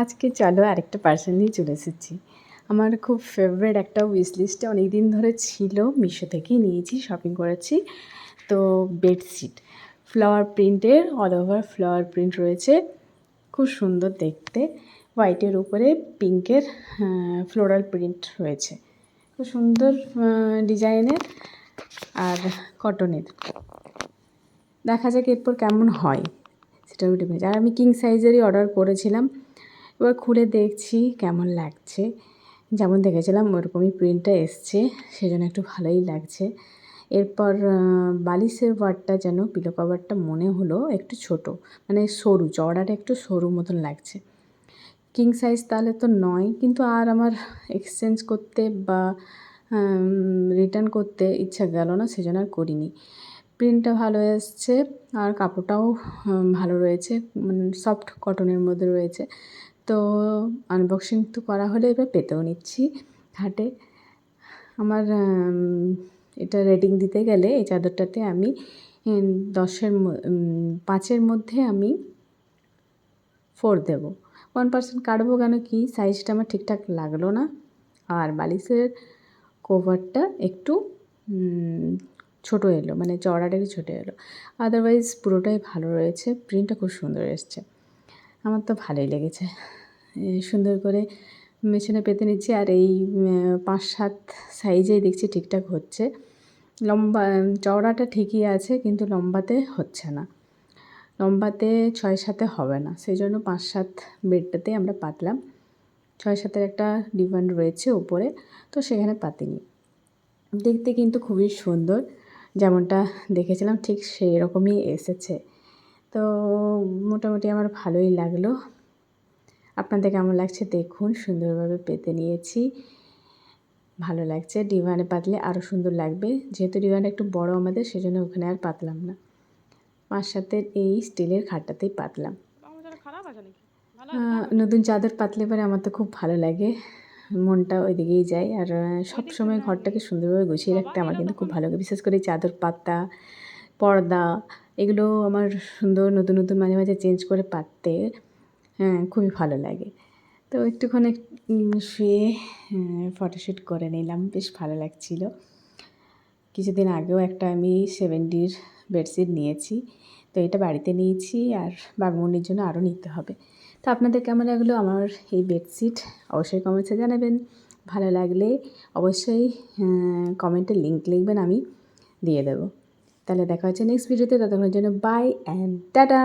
আজকে চলো আরেকটা পার্সেল নিয়ে চলে এসেছি। আমার খুব ফেভারিট একটা উইশ লিস্টে অনেক দিন ধরে ছিল, মিশো থেকেই নিয়েছি, শপিং করেছি। তো বেডশিট ফ্লাওয়ার প্রিন্টের, অল ওভার ফ্লাওয়ার প্রিন্ট রয়েছে, খুব সুন্দর দেখতে। হোয়াইটের উপরে পিঙ্কের ফ্লোরাল প্রিন্ট রয়েছে, খুব সুন্দর ডিজাইনের আর কটনের। দেখা যাক এরপর কেমন হয় সেটাও ডিপেন্ড। আর আমি কিং সাইজেরই অর্ডার করেছিলাম, এবার খুলে দেখছি কেমন লাগছে। যেমন দেখেছিলাম ওরকমই প্রিন্টটা এসছে, সেজন্য একটু ভালোই লাগছে। এরপর বালিশের ওয়ারটা যেন পিলো কভারটা মনে হলো একটু ছোট, মানে সরু, চওড়াটা একটু সরু মতন লাগছে। কিং সাইজ তাহলে তো নয়, কিন্তু আর আমার এক্সচেঞ্জ করতে বা রিটার্ন করতে ইচ্ছা গেল না, সেজন্য আর করিনি। প্রিন্টটা ভালো এসছে আর কাপড়টাও ভালো রয়েছে, মানে সফট কটনের মধ্যে রয়েছে। তো আনবক্সিং তো করা হলে এবার পেতেও নিচ্ছি হাটে। আমার এটা রেটিং দিতে গেলে এই চাদরটাতে আমি 5-এর মধ্যে আমি 4 দেবো। 1% কাটবো কেন কি, সাইজটা আমার ঠিকঠাক লাগলো না। আর বালিশের কভারটা একটু ছোটো এলো, মানে চওড়াটা একটু ছোটো এলো। আদারওয়াইজ পুরোটাই ভালো রয়েছে, প্রিন্টটা খুব সুন্দর এসছে, আমার তো ভালোই লেগেছে। সুন্দর করে মেশিনে পেতে নিচ্ছি। আর এই 5-7 সাইজেই দেখছি ঠিকঠাক হচ্ছে। লম্বা চওড়াটা ঠিকই আছে, কিন্তু লম্বাতে হচ্ছে না, লম্বাতে 6-7-এ হবে না, সেই জন্য 5-7 বেডটাতেই আমরা পাতলাম। 6-7-এর একটা ডিমান্ড রয়েছে উপরে, তো সেখানে পাতিনি। দেখতে কিন্তু খুবই সুন্দর, যেমনটা দেখেছিলাম ঠিক সেই রকমই এসেছে। তো মোটামুটি আমার ভালোই লাগলো। আপনাদের কেমন লাগছে দেখুন, সুন্দরভাবে পেতে নিয়েছি, ভালো লাগছে। ডিভানে পাতলে আরও সুন্দর লাগবে, যেহেতু ডিভানটা একটু বড় আমাদের, সেজন্য ওখানে আর পাতলাম না, 5-7-এর এই স্টিলের খাটটাতেই পাতলাম। নতুন চাদর পাতলে পরে আমার তো খুব ভালো লাগে, মনটা ওইদিকেই যায়। আর সবসময় ঘরটাকে সুন্দরভাবে গুছিয়ে রাখতে আমার কিন্তু খুব ভালো লাগে, বিশেষ করে চাদর পাতা, পর্দা, এগুলো আমার সুন্দর নতুন নতুন মাঝে মাঝে চেঞ্জ করে পাততে খুবই ভালো লাগে। তো একটুখানি শুয়ে ফটোশ্যুট করে নিলাম, বেশ ভালো লাগছিল। কিছুদিন আগেও একটা আমি 70-র বেডশিট নিয়েছি, তো এটা বাড়িতে নিয়েছি, আর বাগমুনির জন্য আরও নিতে হবে। তো আপনাদের কেমন লাগলো আমার এই বেডশিট অবশ্যই কমেন্টসে জানাবেন। ভালো লাগলে অবশ্যই কমেন্টে লিঙ্ক লিখবেন, আমি দিয়ে দেবো। তাহলে দেখা হচ্ছে নেক্সট ভিডিওতে, ততক্ষণের জন্য বাই অ্যান্ড টাটা।